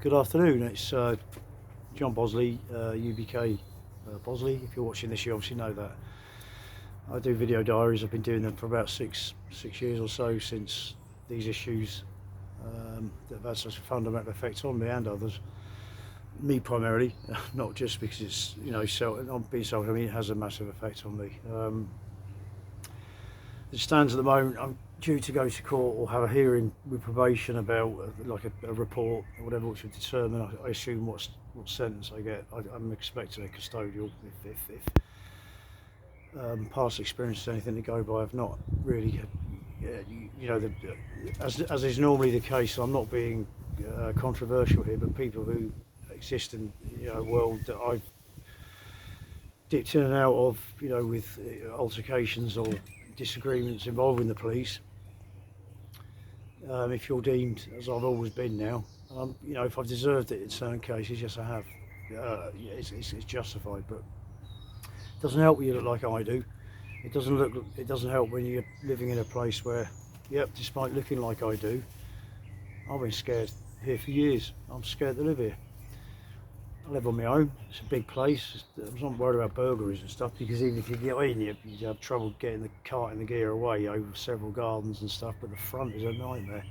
Good afternoon, it's John Bosley, UBK Bosley. If you're watching this, you obviously know that. I do video diaries. I've been doing them for about six years or so, since these issues that have had such a fundamental effect on me and others. Me primarily, not just because it's, not being selfish. I mean, it has a massive effect on me. As it stands at the moment, I'm due to go to court or have a hearing with probation about like a report or whatever, which will determine, I assume, what sentence I get. I'm expecting a custodial if past experience is anything to go by. I've not really had, as is normally the case. I'm not being controversial here, but people who exist in a world that I've dipped in and out of, with altercations or disagreements involving the police. If you're deemed, as I've always been now, if I've deserved it in certain cases, yes I have. It's justified, but it doesn't help when you look like I do. It doesn't help when you're living in a place where, despite looking like I do, I've been scared here for years. I'm scared to live here. I live on my own. It's a big place. I'm not worried about burglaries and stuff, because even if you get in, you have trouble getting the cart and the gear away over several gardens and stuff, but the front is a nightmare.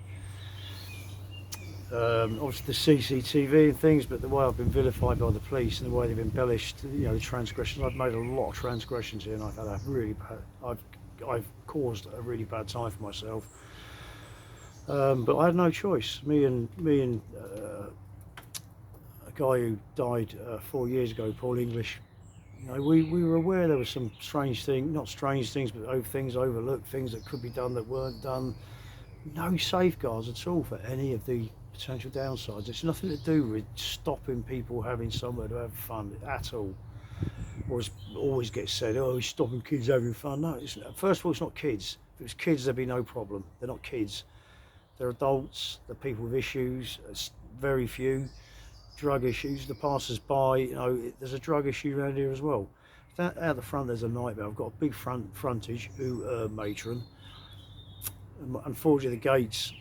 Obviously the CCTV and things, but the way I've been vilified by the police and the way they've embellished, the transgressions. I've made a lot of transgressions here, and I've had a really bad, I've caused a really bad time for myself. But I had no choice. Me and a guy who died 4 years ago, Paul English, we were aware there was some strange things, not strange things, but things overlooked, things that could be done that weren't done. No safeguards at all for any of the potential downsides. It's nothing to do with stopping people having somewhere to have fun at all. Or it always gets said, oh, he's stopping kids having fun. No, first of all, it's not kids. If it was kids, there'd be no problem. They're not kids. They're adults. They're people with issues. It's very few. Drug issues. The passers-by, there's a drug issue around here as well. Out the front, there's a nightmare. I've got a big frontage, matron. Unfortunately, the gates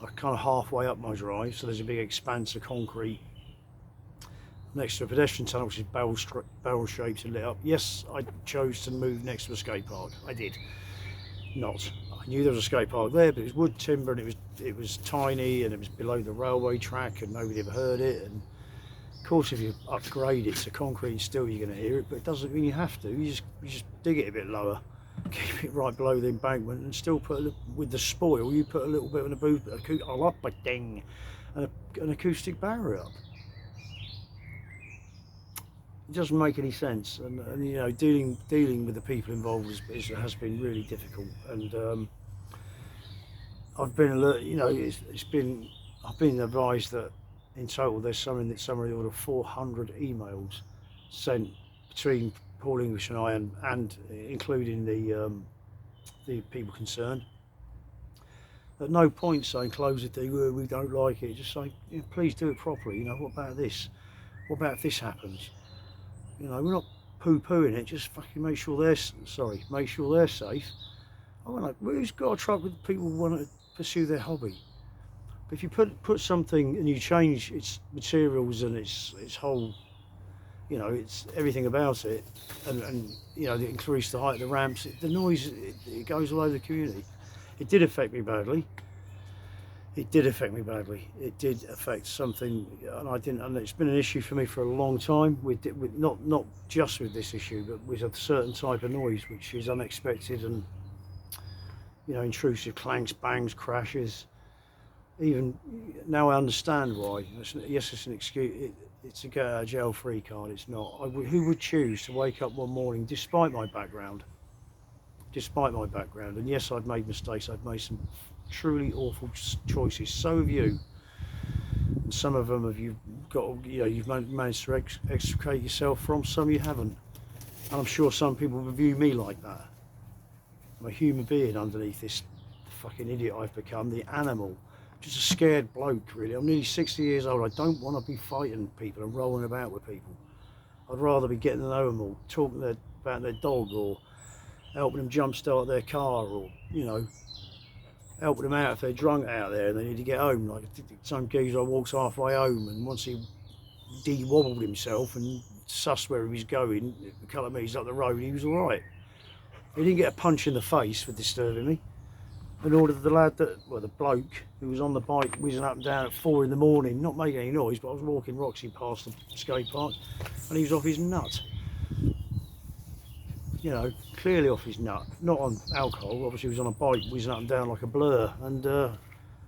are kind of halfway up my drive, so there's a big expanse of concrete next to a pedestrian tunnel, which is barrel shaped and lit up. Yes, I chose to move next to a skate park. I did not. I knew there was a skate park there, but it was wood timber, and it was tiny, and it was below the railway track, and nobody ever heard it. And of course, if you upgrade it to concrete and steel, you're going to hear it, but it doesn't mean you have to. You just dig it a bit lower, keep it right below the embankment, and still put with the spoil. You put a little bit of an acoustic barrier up. It doesn't make any sense, and dealing with the people involved has been really difficult. And I've been alert. I've been advised that in total there's somewhere in the order of 400 emails sent between Paul English and I, and including the people concerned. At no point saying close the thing, we don't like it. Just saying, please do it properly. What about this? What about if this happens? We're not poo-pooing it. Just fucking make sure they're safe. Who's got a truck with people who want to pursue their hobby? But if you put something and you change its materials and its whole, it's everything about it, and increase the height of the ramps, the noise, it goes all over the community. It did affect me badly. It did affect something, and it's been an issue for me for a long time. With not just with this issue, but with a certain type of noise which is unexpected and intrusive, clanks, bangs, crashes. Even now, I understand why. Yes, it's an excuse. It's a get out of jail free card. It's not. Who would choose to wake up one morning, despite my background, and yes, I've made mistakes. I've made some truly awful choices. So have you. And some of them you've managed to extricate yourself from. Some you haven't. And I'm sure some people will view me like that. I'm a human being underneath this fucking idiot I've become, the animal. Just a scared bloke, really. I'm nearly 60 years old. I don't want to be fighting people and rolling about with people. I'd rather be getting to know them or talking about their dog, or helping them jumpstart their car, or helping them out if they're drunk out there and they need to get home. Like some geezer walks halfway home, and once he de-wobbled himself and sussed where he was going, a couple of metres up the road, he was all right. He didn't get a punch in the face for disturbing me. In order the lad the bloke who was on the bike whizzing up and down at 4 in the morning, not making any noise, but I was walking Roxy past the skate park, and he was off his nut. You know, clearly off his nut. Not on alcohol, obviously he was on a bike whizzing up and down like a blur, and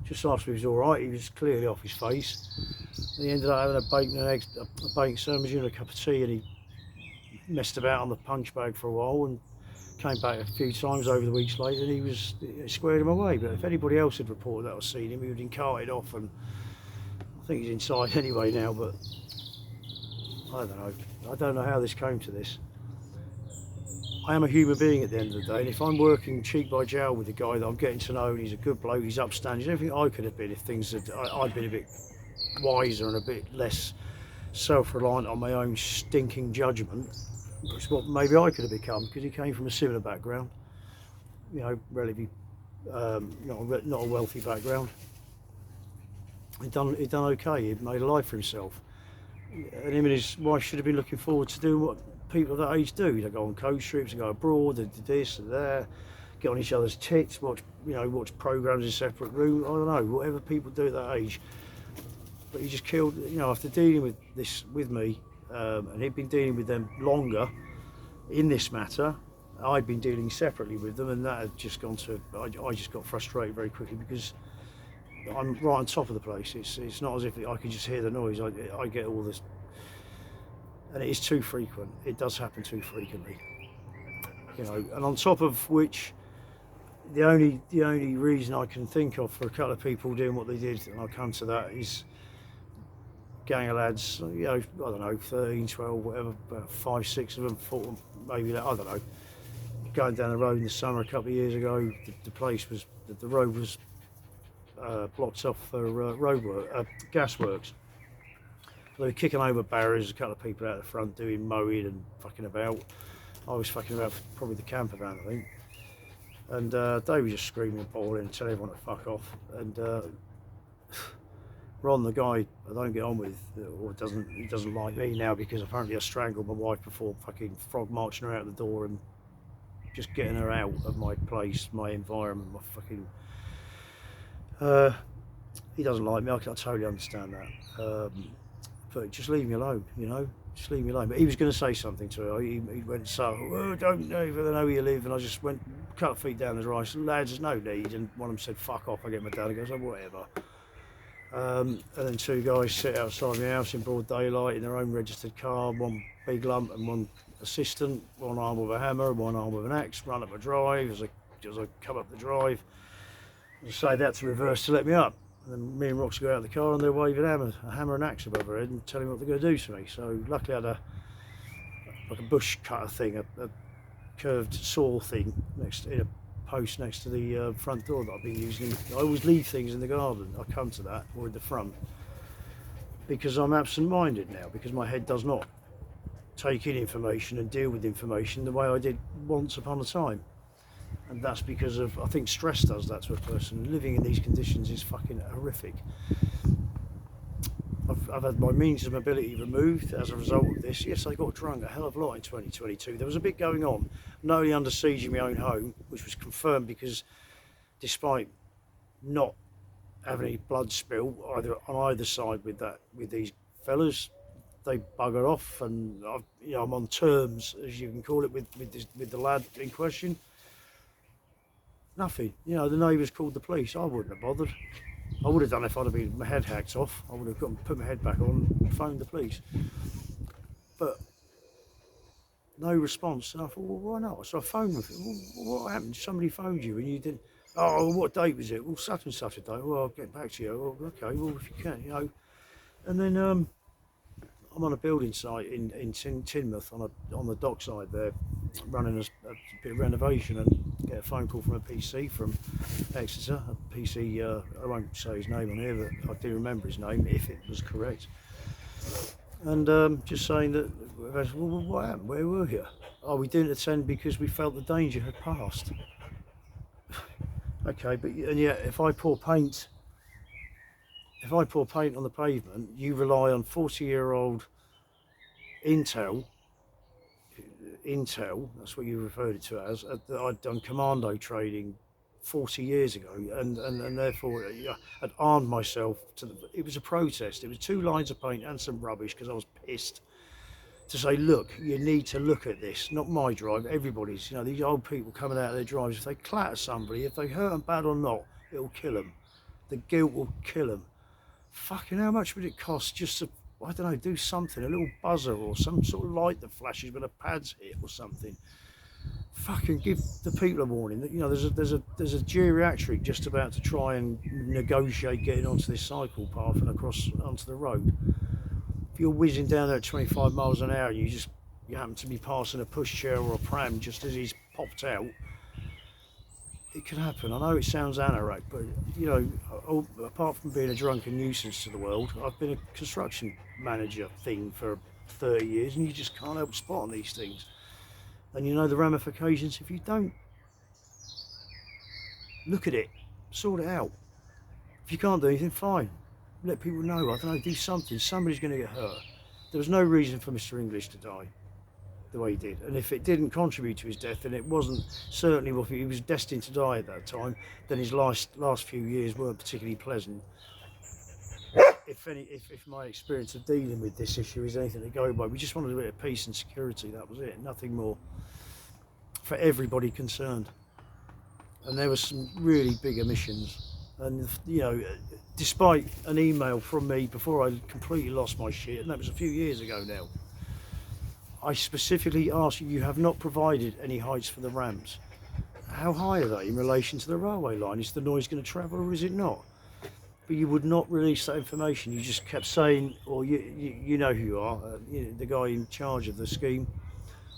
just asked if he was all right. He was clearly off his face. And he ended up having a bacon and eggs, a bacon sandwich and a cup of tea, and he messed about on the punch bag for a while and came back a few times over the weeks later, and it squared him away. But if anybody else had reported that or seen him, he would have been carted off, and I think he's inside anyway now. But I don't know how this came to this. I am a human being at the end of the day, and if I'm working cheek by jowl with a guy that I'm getting to know and he's a good bloke, he's upstanding, everything I could have been if things had I'd been a bit wiser and a bit less self-reliant on my own stinking judgment. It's what maybe I could have become, because he came from a similar background, you know, relatively not a wealthy background. He'd done okay. He'd made a life for himself, and him and his wife should have been looking forward to doing what people of that age do. They go on coach trips, they go abroad, they do this and that, get on each other's tits, watch programs in separate rooms. I don't know, whatever people do at that age. But he just killed, you know, after dealing with this with me. And he'd been dealing with them longer in this matter. I'd been dealing separately with them, and that had just gone to. I just got frustrated very quickly because I'm right on top of the place. It's not as if I could just hear the noise. I get all this, and it is too frequent. It does happen too frequently, you know. And on top of which, the only reason I can think of for a couple of people doing what they did, and I'll come to that, is gang of lads, you know, I don't know, 13, 12, whatever, about 5, 6 of them, 4, maybe that, I don't know, going down the road in the summer a couple of years ago. The road was blocked off for gas works. They were kicking over barriers, a couple of people out the front doing mowing and fucking about. I was fucking about for probably the camper van, I think. And they were just screaming and bawling and telling everyone to fuck off. And Ron, the guy I don't get on with, or he doesn't like me now because apparently I strangled my wife before fucking frog marching her out the door and just getting her out of my place, my environment, my fucking. He doesn't like me. I totally understand that. But just leave me alone, you know. Just leave me alone. But he was going to say something to her. He went, "Oh, don't know where you live," and I just went a couple of feet down the drive. I said, "Lads, there's no need." And one of them said, "Fuck off." I get my dad. He goes, "Oh, whatever." And then 2 guys sit outside my house in broad daylight in their own registered car, one big lump and one assistant, one arm with a hammer, one arm with an axe, run up a drive as I come up the drive. I say that to reverse to let me up. And then me and Rox go out of the car and they're waving a hammer and axe above her head and telling me what they're going to do to me. So luckily I had a bush cutter thing, a curved saw thing in a post next to the front door that I've been using. I always leave things in the garden. I come to that, or in the front, because I'm absent-minded now, because my head does not take in information and deal with information the way I did once upon a time. And that's because of, I think stress does that to a person. Living in these conditions is fucking horrific. I've had my means of mobility removed as a result of this. Yes, I got drunk a hell of a lot in 2022. There was a bit going on, not only under siege in my own home, which was confirmed because despite not having any blood spill on either side with these fellas, they buggered off, and I'm on terms, as you can call it, with the lad in question. Nothing. You know, the neighbours called the police. I wouldn't have bothered. I would have done if I'd have been my head hacked off. I would have got put my head back on and phoned the police. But no response. And I thought, well, why not? So I phoned them. Well, what happened? Somebody phoned you and you didn't. Oh, what date was it? Well, such and such a day. Well, I'll get back to you. Well, okay, well, if you can, you know. And then I'm on a building site in Teignmouth on the dockside there, running a bit of renovation, and get a phone call from a PC from Exeter. A PC, I won't say his name on here, but I do remember his name if it was correct. And just saying that, well, what happened? Where were you? Oh, we didn't attend because we felt the danger had passed. Okay, but and yet if I pour paint on the pavement, you rely on 40-year-old intel. That's what you referred it to as. That I'd done commando training 40 years ago, and therefore I'd armed myself to it was a protest. It was 2 lines of paint and some rubbish because I was pissed. To say, look, you need to look at this. Not my drive, everybody's. You know, these old people coming out of their drives. If they clatter somebody, if they hurt them bad or not, it'll kill them. The guilt will kill them. Fucking, how much would it cost just to, I don't know, do something, a little buzzer or some sort of light that flashes when a pad's hit or something. Fucking give the people a warning that, you know, there's a geriatric just about to try and negotiate getting onto this cycle path and across onto the road. If you're whizzing down there at 25 miles an hour and you happen to be passing a pushchair or a pram just as he's popped out, it could happen. I know it sounds anorak, but you know, apart from being a drunken nuisance to the world, I've been a construction manager thing for 30 years, and you just can't help spotting these things. And you know the ramifications if you don't look at it, sort it out. If you can't do anything, fine. Let people know, I don't know, do something. Somebody's going to get hurt. There was no reason for Mr. English to die the way he did. And if it didn't contribute to his death, and it wasn't certainly what he was destined to die at that time, then his last few years weren't particularly pleasant. If my experience of dealing with this issue is anything to go by, we just wanted a bit of peace and security, that was it, nothing more, for everybody concerned. And there were some really big omissions. And, you know, despite an email from me before I completely lost my shit, and that was a few years ago now, I specifically asked you have not provided any heights for the ramps. How high are they in relation to the railway line? Is the noise going to travel or is it not? But you would not release that information. You just kept saying, or you know who you are, the guy in charge of the scheme,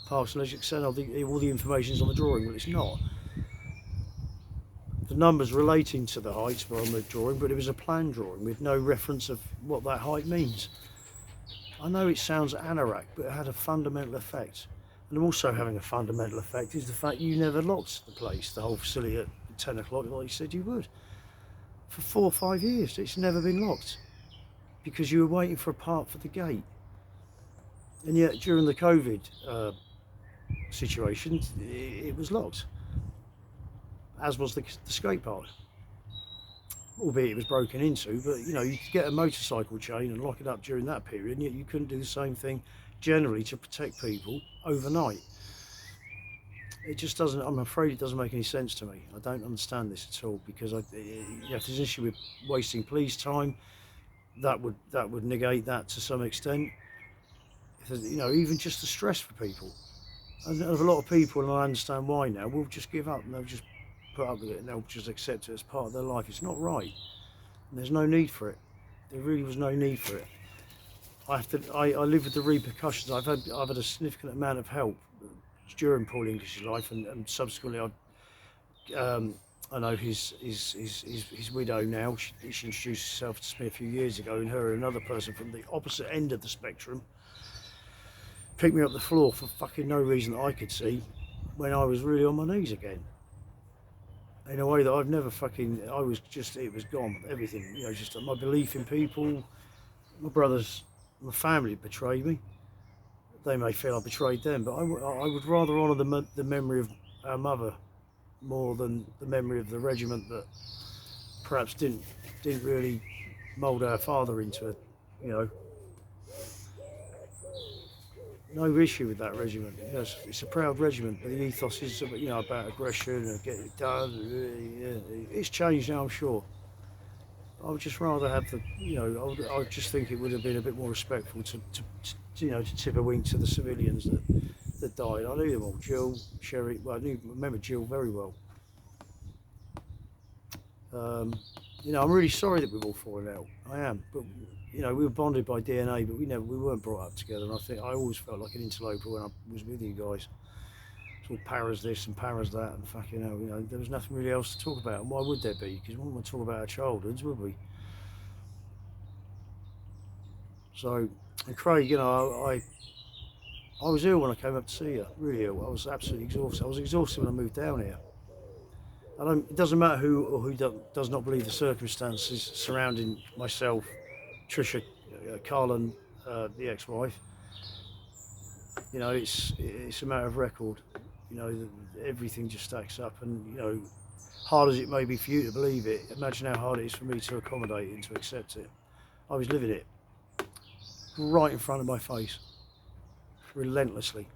Parks and Leisure, said all the information's on the drawing. Well, it's not. The numbers relating to the heights were on the drawing, but it was a plan drawing with no reference of what that height means. I know it sounds anorak, but it had a fundamental effect. And also having a fundamental effect is the fact you never locked the place, the whole facility at 10 o'clock like you said you would. For 4 or 5 years, it's never been locked because you were waiting for a part for the gate. And yet during the COVID situation, it was locked, as was the skate park. Albeit it was broken into, but you know, you could get a motorcycle chain and lock it up during that period, and yet you couldn't do the same thing generally to protect people overnight. It just doesn't, I'm afraid it doesn't make any sense to me. I don't understand this at all, because if there's an issue with wasting police time, that would negate that to some extent. You know, even just the stress for people. And a lot of people, and I understand why now, will just give up and they'll just put up with it and they'll just accept it as part of their life. It's not right. And there's no need for it. There really was no need for it. I live with the repercussions. I've had a significant amount of help during Paul English's life, and subsequently I know his widow now. She introduced herself to me a few years ago, and her and another person from the opposite end of the spectrum picked me up the floor for fucking no reason that I could see when I was really on my knees again. In a way that I've never fucking, it was gone, everything, you know, just my belief in people. My brothers, my family betrayed me. They may feel I betrayed them, but I would rather honour the memory of our mother more than the memory of the regiment that perhaps didn't really mould our father into it, you know. No issue with that regiment. Yes, it's a proud regiment, but the ethos is, you know, about aggression and getting it done. It's changed now, I'm sure. I would just rather have the, you know, I would just think it would have been a bit more respectful to you know, to tip a wink to the civilians that died. I knew them all. Jill, Sherry. Well, I remember Jill very well. You know, I'm really sorry that we've all fallen out. I am, but you know, we were bonded by DNA, but we weren't brought up together. And I think I always felt like an interloper when I was with you guys. It's all Paras this and Paras that, and fucking hell, you know, there was nothing really else to talk about. And why would there be? Because we wouldn't want to talk about our childhoods, would we? So, and Craig, you know, I was ill when I came up to see you, really ill. I was absolutely exhausted. I was exhausted when I moved down here. It doesn't matter who or who does not believe the circumstances surrounding myself, Trisha, Carlin, the ex-wife. You know, it's a matter of record. You know, everything just stacks up, and you know, hard as it may be for you to believe it, imagine how hard it is for me to accommodate it and to accept it. I was living it right in front of my face, relentlessly.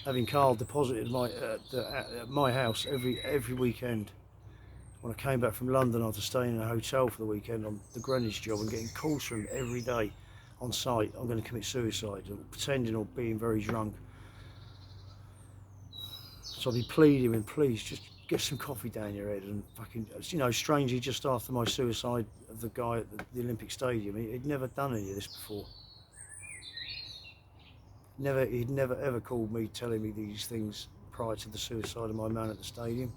Having Carl deposited at my house every weekend. When I came back from London after staying in a hotel for the weekend on the Greenwich job and getting calls from him every day on site, I'm going to commit suicide, or pretending or being very drunk. So I'd be pleading him, please just get some coffee down your head, and fucking, you know, strangely just after my suicide of the guy at the Olympic Stadium, he'd never done any of this before. He'd never ever called me telling me these things prior to the suicide of my man at the stadium.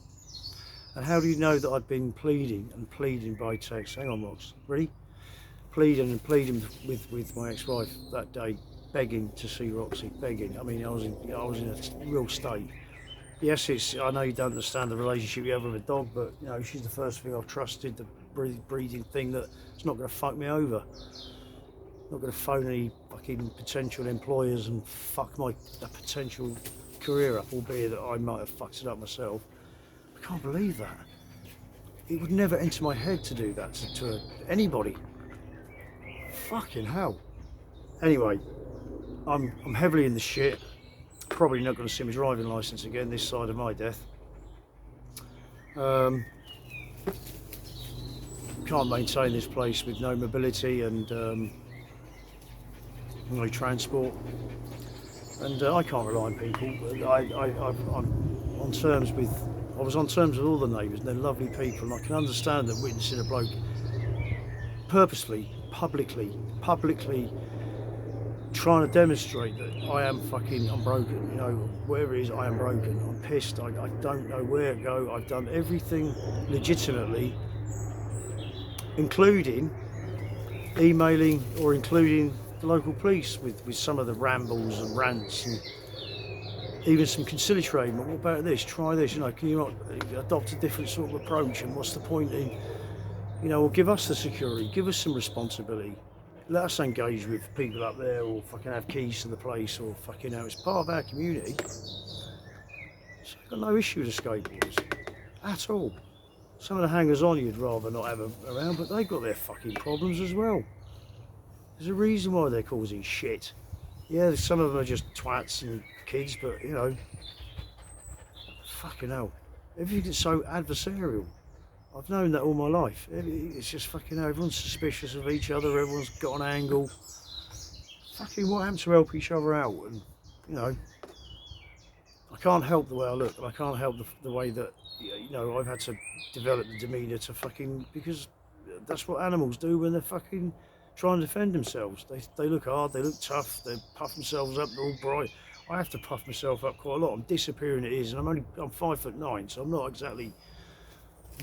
And how do you know that I'd been pleading and pleading by text? Hang on, Rox, ready? Pleading and pleading with my ex-wife that day, begging to see Roxy, begging. I mean, I was in a real state. Yes, I know you don't understand the relationship you have with a dog, but you know, she's the first thing I've trusted, the breeding thing that's not going to fuck me over. Not going to phone any fucking potential employers and fuck my potential career up, albeit that I might have fucked it up myself. I can't believe that. It would never enter my head to do that to anybody. Fucking hell. Anyway, I'm heavily in the shit. Probably not going to see my driving licence again this side of my death. Can't maintain this place with no mobility and no transport, and I can't rely on people. I'm on terms with. I was on terms with all the neighbours, and they're lovely people, and I can understand that witnessing a bloke purposely, publicly trying to demonstrate that I'm broken. You know, wherever it is, I am broken. I'm pissed. I don't know where to go. I've done everything legitimately, including emailing or including the local police with some of the rambles and rants and even some conciliatory. What about this? Try this. You know, can you not adopt a different sort of approach? And what's the point in, you know, or give us the security, give us some responsibility. Let us engage with people up there, or fucking have keys to the place, or fucking, you know, it's part of our community. So I've got no issue with skateboarders at all. Some of the hangers-on you'd rather not have around, but they've got their fucking problems as well. There's a reason why they're causing shit. Yeah, some of them are just twats and kids, but you know, fucking hell, everything's so adversarial. I've known that all my life. It's just fucking hell, everyone's suspicious of each other, everyone's got an angle. Fucking what happened to help each other out? And you know, I can't help the way I look, and I can't help the way that, you know, I've had to develop the demeanour to fucking, because that's what animals do when they're fucking trying to defend themselves. They look hard, they look tough, they puff themselves up, they're all bright. I have to puff myself up quite a lot. I'm disappearing it is, and I'm 5'9", so I'm not exactly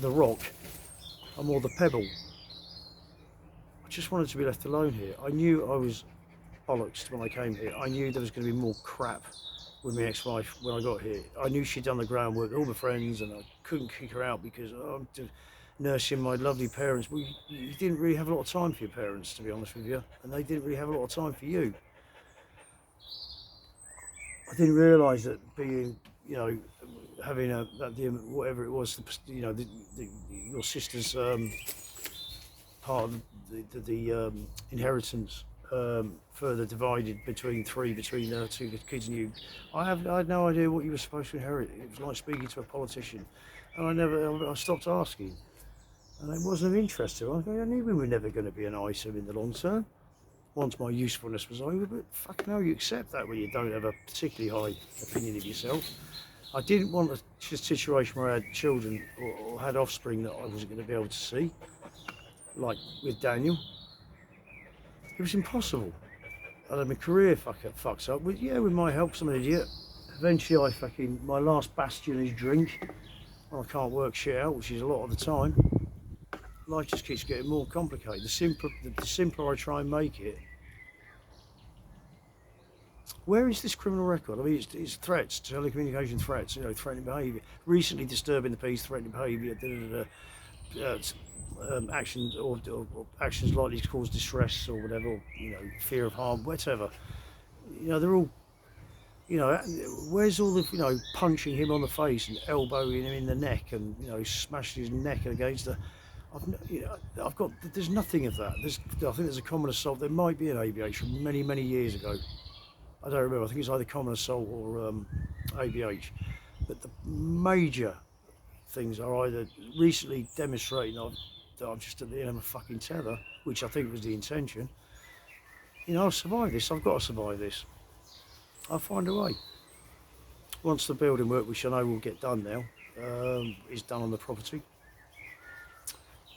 the rock. I'm more the pebble. I just wanted to be left alone here. I knew I was bollocks when I came here. I knew there was going to be more crap with my ex-wife when I got here. I knew she'd done the groundwork, all my friends, and I couldn't kick her out because I'm nursing my lovely parents. Well, you didn't really have a lot of time for your parents, to be honest with you, and they didn't really have a lot of time for you. I didn't realise that being, you know, having whatever it was, you know, your sister's part of the inheritance further divided between two kids and you. I had no idea what you were supposed to inherit. It was like speaking to a politician, and I stopped asking, and it wasn't of interest to me. I knew we were never going to be an item in the long term. Once my usefulness was over, but fucking hell, you accept that when you don't have a particularly high opinion of yourself. I didn't want a situation where I had children or had offspring that I wasn't going to be able to see, like with Daniel. It was impossible. I had my career fucks up with my help, some idiot. Eventually my last bastion is drink. Well, I can't work shit out, which is a lot of the time. Life just keeps getting more complicated. The simpler I try and make it, Where is this criminal record? I mean, it's threats, telecommunication threats, you know, threatening behaviour, recently disturbing the peace, threatening behaviour, actions or actions likely to cause distress or whatever, or, you know, fear of harm, whatever. You know, they're all, you know, where's all the, you know, punching him on the face and elbowing him in the neck and, you know, smashing his neck against the. You know, I've got. There's nothing of that. I think there's a common assault. There might be an ABH from many years ago. I don't remember. I think it's either common assault or ABH. But the major things are either recently demonstrating that I'm just at the end of a fucking tether, which I think was the intention. You know, I'll survive this. I've got to survive this. I'll find a way. Once the building work, which I know will get done now, is done on the property,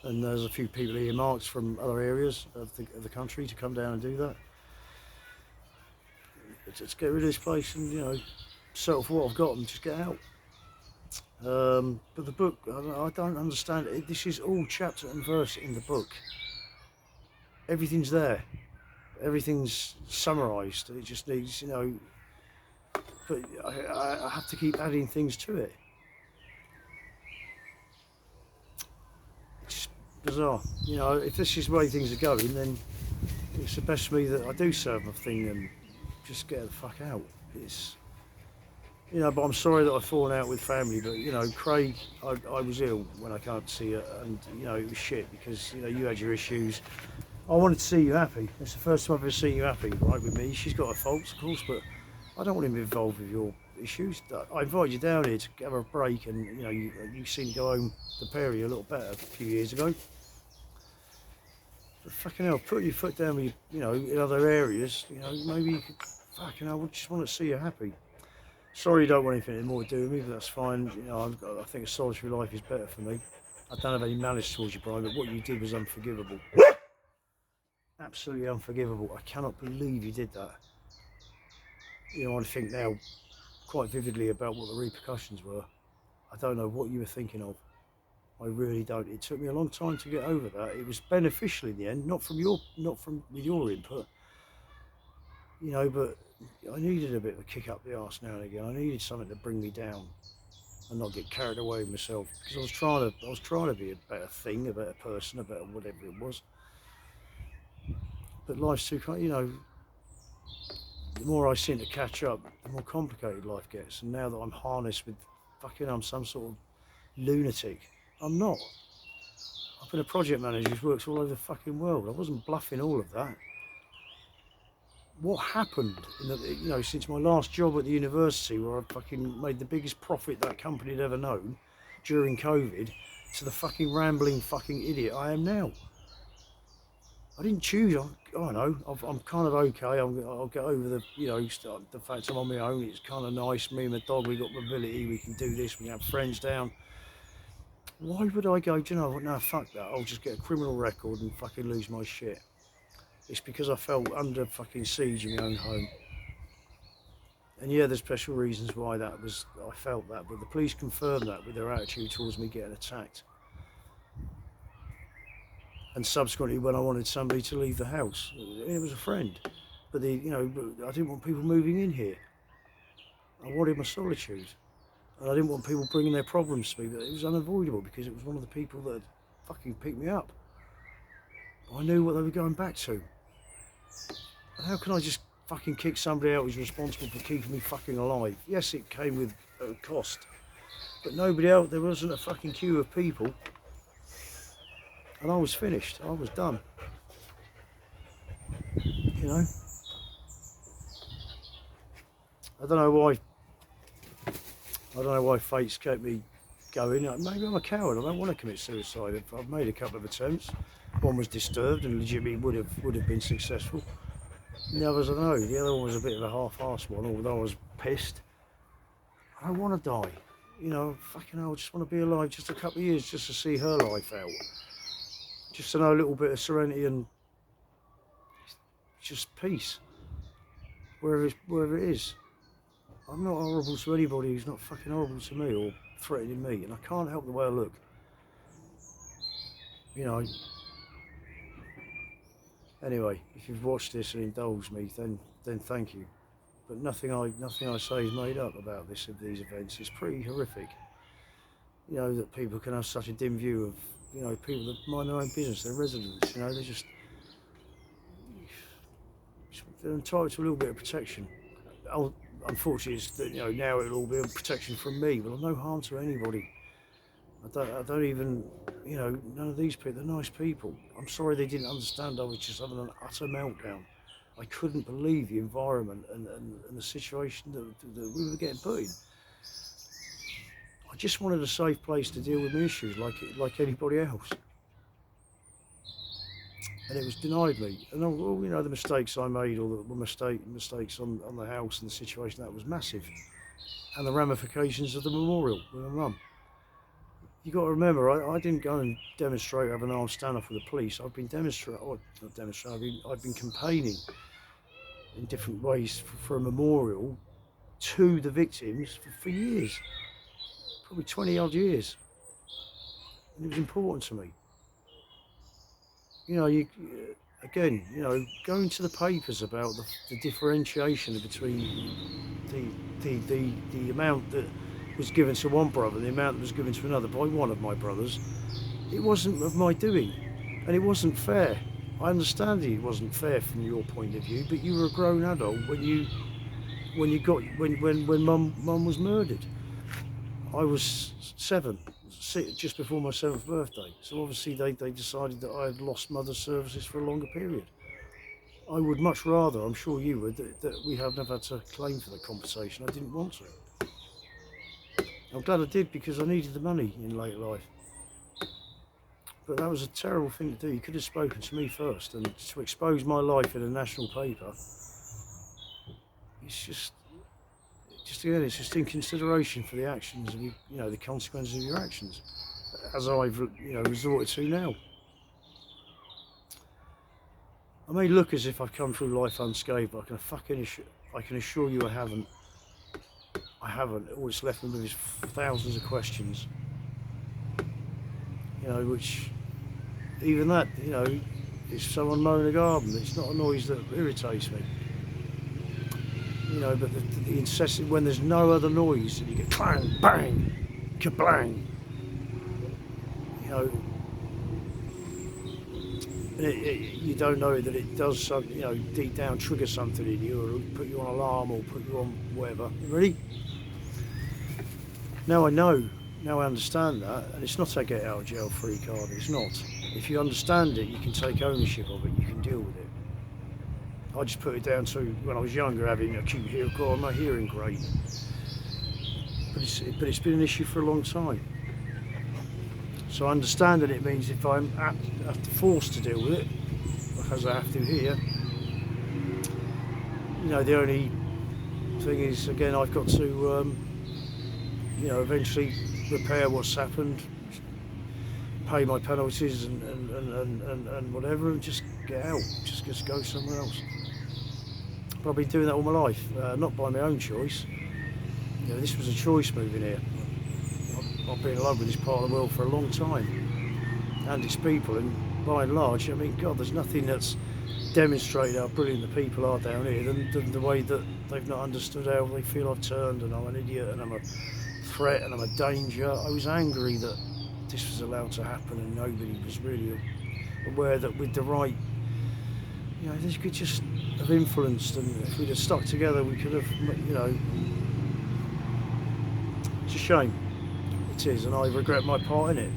and there's a few people earmarked from other areas of the country to come down and do that. Let's get rid of this place and, you know, settle for what I've got and just get out. But the book, I don't understand it. This is all chapter and verse in the book. Everything's there. Everything's summarised. It just needs, you know, but I have to keep adding things to it. It's bizarre. You know, if this is the way things are going, then it's the best for me that I do serve my thing and just get the fuck out. It's, you know, but I'm sorry that I've fallen out with family, but, you know, Craig, I was ill when I can't see her, and, you know, it was shit because, you know, you had your issues. I wanted to see you happy. It's the first time I've ever seen you happy, right, with me. She's got her faults, of course, but I don't want him involved with your issues. I invited you down here to have a break, and, you know, you seemed to go home, the pair of you, a little better a few years ago. But fucking hell, put your foot down with, you know, in other areas, you know, maybe you could, fucking hell, I just want to see you happy. Sorry you don't want anything more to do with me, but that's fine. You know, I think a solitary life is better for me. I don't have any malice towards you, Brian, but what you did was unforgivable. Absolutely unforgivable. I cannot believe you did that. You know, I think now quite vividly about what the repercussions were. I don't know what you were thinking of. I really don't. It took me a long time to get over that. It was beneficial in the end, not with your input, you know, but I needed a bit of a kick up the arse now and again. I needed something to bring me down and not get carried away with myself, because I was trying to be a better thing, a better person, a better whatever it was. But life's too, you know, the more I seem to catch up, the more complicated life gets. And now that I'm harnessed with I'm some sort of lunatic. I'm not. I've been a project manager who's works all over the fucking world. I wasn't bluffing all of that. What happened you know, since my last job at the university, where I fucking made the biggest profit that company had ever known during COVID, to the fucking rambling fucking idiot I am now. I didn't choose. I know. I'm kind of okay. I'll get over the, you know, the fact I'm on my own. It's kind of nice. Me and my dog, we got mobility. We can do this. We can have friends down. Why would I go, do you know what? No, fuck that. I'll just get a criminal record and fucking lose my shit. It's because I felt under fucking siege in my own home. And yeah, there's special reasons why I felt that, but the police confirmed that with their attitude towards me getting attacked. And subsequently, when I wanted somebody to leave the house, it was a friend. But you know, I didn't want people moving in here. I wanted my solitude. And I didn't want people bringing their problems to me, but it was unavoidable because it was one of the people that fucking picked me up. I knew what they were going back to. And how can I just fucking kick somebody out who's responsible for keeping me fucking alive? Yes, it came with a cost, but nobody else, there wasn't a fucking queue of people. And I was finished, I was done. You know? I don't know why fate's kept me going. Maybe I'm a coward, I don't want to commit suicide. I've made a couple of attempts. One was disturbed and legitimately would have been successful. The others, I don't know. The other one was a bit of a half-assed one, although I was pissed. I don't want to die. You know, fucking hell, I just want to be alive just a couple of years just to see her life out. Just to know a little bit of serenity and just peace. Wherever it is. I'm not horrible to anybody who's not fucking horrible to me or threatening me, and I can't help the way I look. You know. Anyway, if you've watched this and indulged me, then thank you. but nothing I say is made up about these events. It's pretty horrific. You know, that people can have such a dim view of, you know, people that mind their own business, they're residents. You know, they're entitled to a little bit of protection. Unfortunately, it's that, you know, now it'll all be a protection from me. Well, I'm no harm to anybody. I don't even, you know, none of these people, they're nice people. I'm sorry they didn't understand. I was just having an utter meltdown. I couldn't believe the environment and the situation that we were getting put in. I just wanted a safe place to deal with my issues like anybody else. And it was denied me. And all, you know, the mistakes I made, or the mistakes on the house and the situation, that was massive. And the ramifications of the memorial with my mum. You got to remember, I didn't go and demonstrate, have an armed standoff with the police. I've been I've been campaigning in different ways for a memorial to the victims for years, probably 20 odd years. And it was important to me. You know, again, you know, going to the papers about the differentiation between the amount that was given to one brother and the amount that was given to another by one of my brothers, it wasn't of my doing, and it wasn't fair. I understand it wasn't fair from your point of view, but you were a grown adult when mum was murdered. I was 7, just before my 7th birthday. So obviously they decided that I had lost mother services for a longer period. I would much rather, I'm sure you would, that we have never had to claim for the compensation. I didn't want to. I'm glad I did, because I needed the money in later life. But that was a terrible thing to do. You could have spoken to me first, and to expose my life in a national paper, it's just again, it's just in consideration for the actions of you know, the consequences of your actions, as I've, you know, resorted to now. I may look as if I've come through life unscathed, but I can assure you I haven't. All it's left me with is thousands of questions. You know, which, even that, you know, is someone mowing a garden. It's not a noise that irritates me. You know, but the incessant, when there's no other noise, and you get clang, bang, kablang, you know, and you don't know that it does something, you know, deep down trigger something in you, or put you on alarm, or put you on whatever. Ready? Now I know, now I understand that, and it's not a get out of jail free card, it's not. If you understand it, you can take ownership of it, you can deal with it. I just put it down to when I was younger, having acute hearing, my hearing great. But it's been an issue for a long time. So I understand that it means if I'm forced to deal with it, as I have to here, you know, the only thing is, again, I've got to, you know, eventually repair what's happened, pay my penalties and whatever, and just get out, just go somewhere else. But I've been doing that all my life, not by my own choice. You know, this was a choice moving here. I've been in love with this part of the world for a long time, and its people, and by and large, I mean, God, there's nothing that's demonstrated how brilliant the people are down here than the way that they've not understood how they feel I've turned, and I'm an idiot, and I'm a threat, and I'm a danger. I was angry that this was allowed to happen, and nobody was really aware that with the right, you know, this could just have influenced, and if we'd have stuck together, we could have, you know, it's a shame. It is, and I regret my part in it.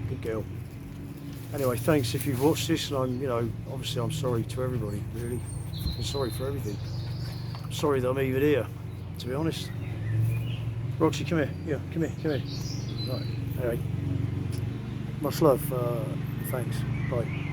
Good girl. Anyway, thanks if you've watched this, and I'm, you know, obviously I'm sorry to everybody, really. I'm sorry for everything. I'm sorry that I'm even here, to be honest. Roxy, come here. Yeah, come here. Right, anyway. Much love. Thanks. Bye.